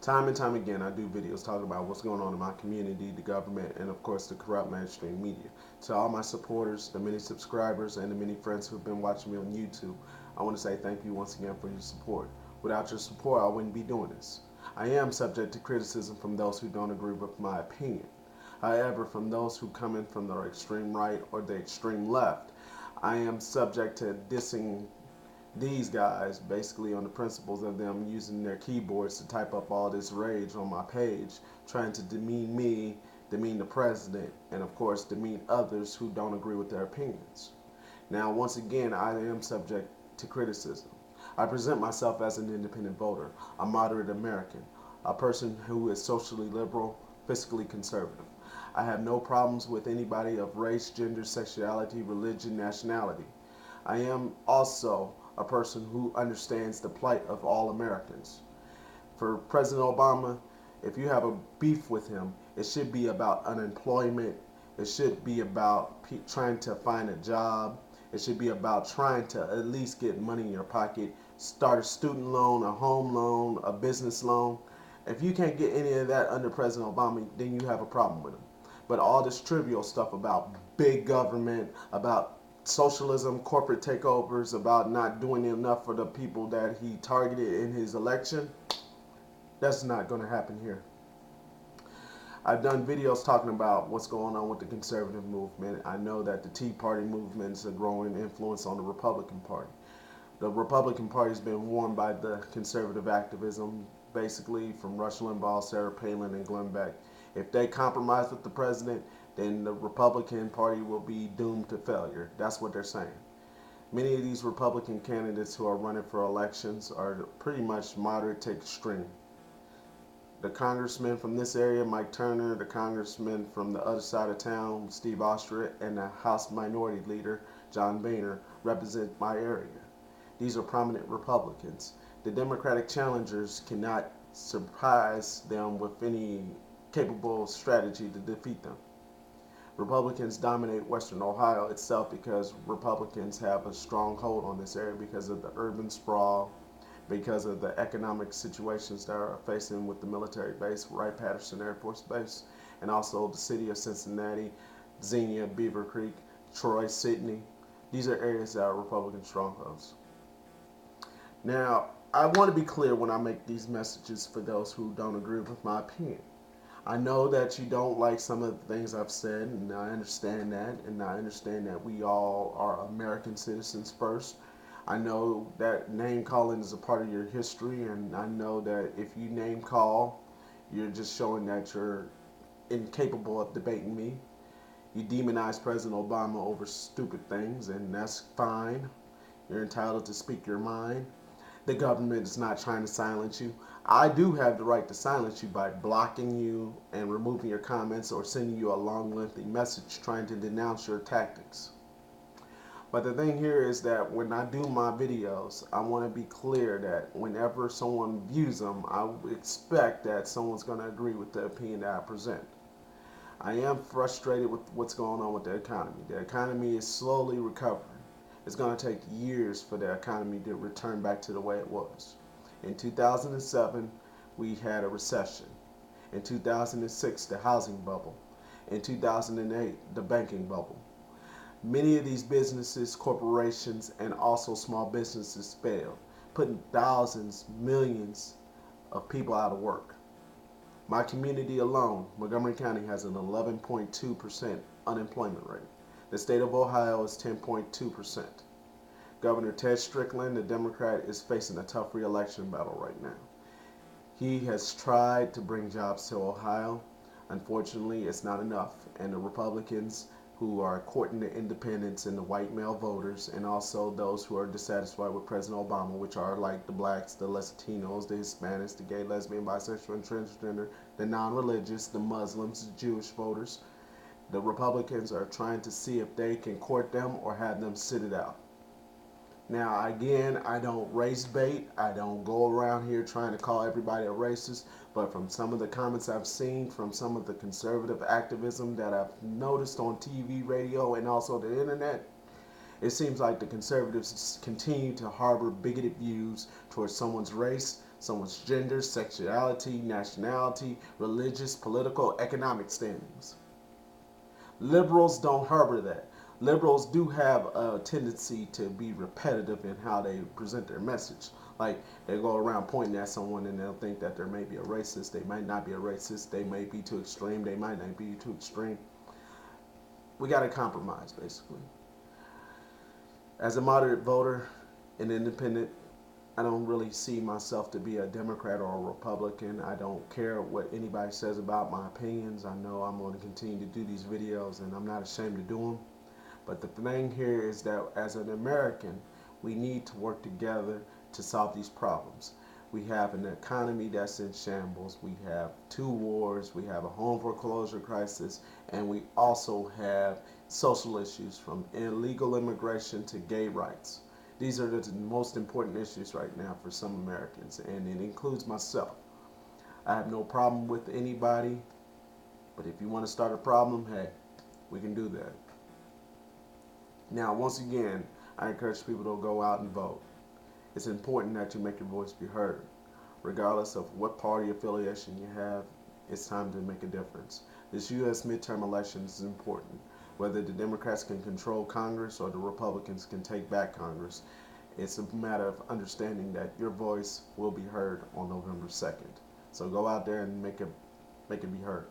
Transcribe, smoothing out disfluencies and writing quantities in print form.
Time and time again, I do videos talking about what's going on in my community, the government, and of course the corrupt mainstream media. To all my supporters, the many subscribers, and the many friends who've been watching me on YouTube, I want to say thank you once again for your support. Without your support, I wouldn't be doing this. I am subject to criticism from those who don't agree with my opinion. However, from those who come in from the extreme right or the extreme left, I am subject to dissing these guys basically on the principles of them using their keyboards to type up all this rage on my page, trying to demean me, demean the president, and of course demean others who don't agree with their opinions. Now, once again, I am subject to criticism. I present myself as an independent voter, a moderate American, a person who is socially liberal, fiscally conservative. I have no problems with anybody of race, gender, sexuality, religion, nationality. I am also a person who understands the plight of all Americans. For President Obama, if you have a beef with him, it should be about unemployment. It should be about trying to find a job. It should be about trying to at least get money in your pocket, start a student loan, a home loan, a business loan. If you can't get any of that under President Obama, then you have a problem with him. But all this trivial stuff about big government, about socialism, corporate takeovers, about not doing enough for the people that he targeted in his election, that's not going to happen here. I've done videos talking about what's going on with the conservative movement. I know that the Tea Party movement is a growing influence on the Republican Party. The Republican Party has been warned by the conservative activism, basically from Rush Limbaugh, Sarah Palin, and Glenn Beck. If they compromise with the president, then the Republican Party will be doomed to failure. That's what they're saying. Many of these Republican candidates who are running for elections are pretty much moderate to extreme. The congressman from this area, Mike Turner, the congressman from the other side of town, Steve Ostrich, and the House Minority Leader, John Boehner, represent my area. These are prominent Republicans. The Democratic challengers cannot surprise them with any capable strategy to defeat them. Republicans dominate Western Ohio itself because Republicans have a strong hold on this area because of the urban sprawl, because of the economic situations that are facing with the military base, Wright-Patterson Air Force Base, and also the city of Cincinnati, Xenia, Beaver Creek, Troy, Sidney. These are areas that are Republican strongholds. Now, I want to be clear when I make these messages for those who don't agree with my opinion. I know that you don't like some of the things I've said, and I understand that, and I understand that we all are American citizens first. I know that name calling is a part of your history, and I know that if you name call, you're just showing that you're incapable of debating me. You demonize President Obama over stupid things, and that's fine. You're entitled to speak your mind. The government is not trying to silence you. I do have the right to silence you by blocking you and removing your comments or sending you a long, lengthy message trying to denounce your tactics. But the thing here is that when I do my videos, I want to be clear that whenever someone views them, I expect that someone's going to agree with the opinion that I present. I am frustrated with what's going on with the economy. The economy is slowly recovering. It's going to take years for the economy to return back to the way it was. In 2007, we had a recession. In 2006, the housing bubble. In 2008, the banking bubble. Many of these businesses, corporations, and also small businesses failed, putting thousands, millions of people out of work. My community alone, Montgomery County, has an 11.2% unemployment rate. The state of Ohio is 10.2%. Governor Ted Strickland, the Democrat, is facing a tough re-election battle right now. He has tried to bring jobs to Ohio. Unfortunately, it's not enough, and the Republicans who are courting the independents and the white male voters, and also those who are dissatisfied with President Obama, which are like the blacks, the Latinos, the Hispanics, the gay, lesbian, bisexual, and transgender, the non-religious, the Muslims, the Jewish voters. The Republicans are trying to see if they can court them or have them sit it out. Now, again, I don't race bait. I don't go around here trying to call everybody a racist. But from some of the comments I've seen, from some of the conservative activism that I've noticed on TV, radio, and also the internet, it seems like the conservatives continue to harbor bigoted views towards someone's race, someone's gender, sexuality, nationality, religious, political, economic standings. Liberals don't harbor that. Liberals do have a tendency to be repetitive in how they present their message. Like they go around pointing at someone and they'll think that they may be a racist. They might not be a racist. They may be too extreme. They might not be too extreme. We got to compromise, basically. As a moderate voter, an independent, I don't really see myself to be a Democrat or a Republican. I don't care what anybody says about my opinions. I know I'm going to continue to do these videos and I'm not ashamed to do them. But the thing here is that as an American, we need to work together to solve these problems. We have an economy that's in shambles. We have 2 wars. We have a home foreclosure crisis. And we also have social issues from illegal immigration to gay rights. These are the most important issues right now for some Americans, and it includes myself. I have no problem with anybody, but if you want to start a problem, hey, we can do that. Now, once again, I encourage people to go out and vote. It's important that you make your voice be heard. Regardless of what party affiliation you have, it's time to make a difference. This U.S. midterm election is important. Whether the Democrats can control Congress or the Republicans can take back Congress, it's a matter of understanding that your voice will be heard on November 2nd. So go out there and make it be heard.